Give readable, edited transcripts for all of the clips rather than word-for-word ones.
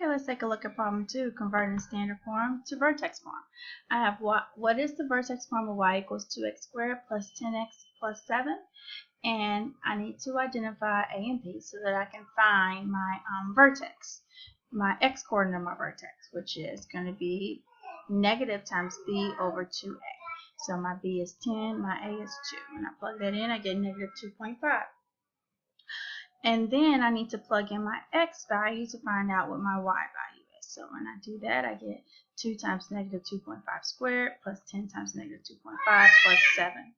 Okay, let's take a look at problem 2, converting standard form to vertex form. I have what is the vertex form of y equals 2x squared plus 10x plus 7? And I need to identify a and b so that I can find my vertex, my x coordinate of my vertex, which is going to be negative times b over 2a. So my b is 10, my a is 2. When I plug that in, I get negative 2.5. And then I need to plug in my x value to find out what my y value is. So when I do that, I get 2 times negative 2.5 squared plus 10 times negative 2.5 plus 7.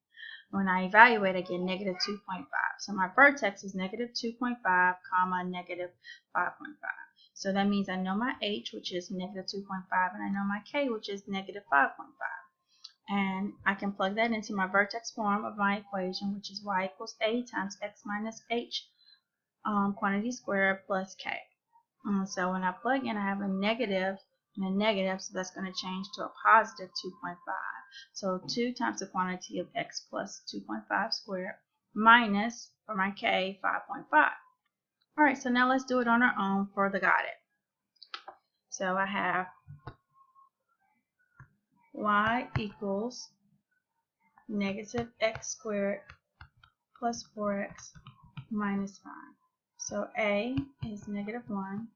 When I evaluate, I get negative 2.5. So my vertex is negative 2.5, comma, negative 5.5. So that means I know my h, which is negative 2.5, and I know my k, which is negative 5.5. And I can plug that into my vertex form of my equation, which is y equals a times x minus h quantity squared plus k. So when I plug in, I have a negative and a negative, so that's going to change to a positive 2.5. So 2 times the quantity of x plus 2.5 squared minus, for my k, 5.5. Alright, so now let's do it on our own for the got it. So I have y equals negative x squared plus 4x minus 5. So a is negative 1,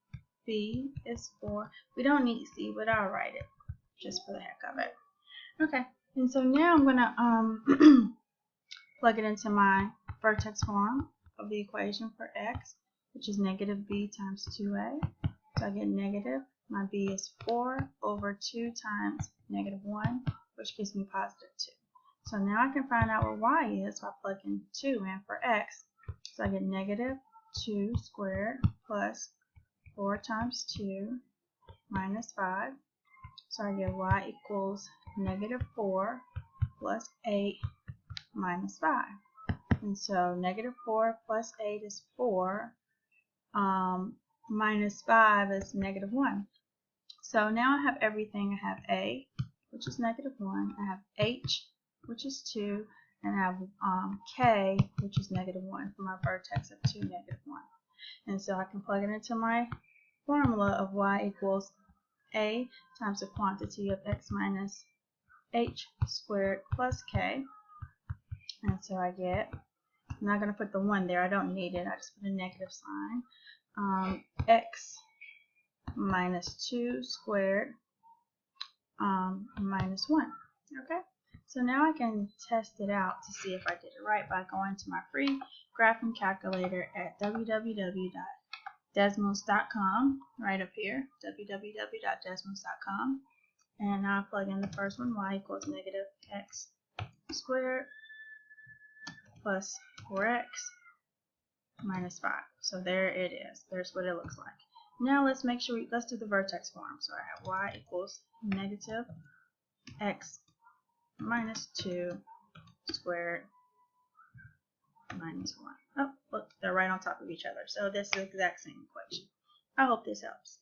b is 4. We don't need c, but I'll write it just for the heck of it. Okay, and so now I'm going to plug it into my vertex form of the equation for x, which is negative b times 2a. So I get negative, my b is 4 over 2 times negative 1, which gives me positive 2. So now I can find out what y is by plugging 2 in for x. So I get negative 2 squared plus 4 times 2 minus 5. So I get y equals negative 4 plus 8 minus 5. And so negative 4 plus 8 is 4. Minus 5 is negative 1. So now I have everything. I have a, which is negative 1. I have h, which is 2. And I have k, which is negative 1 for my vertex of 2, negative 1. And so I can plug it into my formula of y equals a times the quantity of x minus h squared plus k. And so I get, I'm not going to put the 1 there, I don't need it, I just put a negative sign. X minus 2 squared minus 1. Okay? So now I can test it out to see if I did it right by going to my free graphing calculator at www.desmos.com, right up here, www.desmos.com. And I'll plug in the first one, y equals negative x squared plus 4x minus 5. So there it is. There's what it looks like. Now let's make sure let's do the vertex form. So I have y equals negative x minus 2 squared minus 1. Oh, look, they're right on top of each other. So this is the exact same equation. I hope this helps.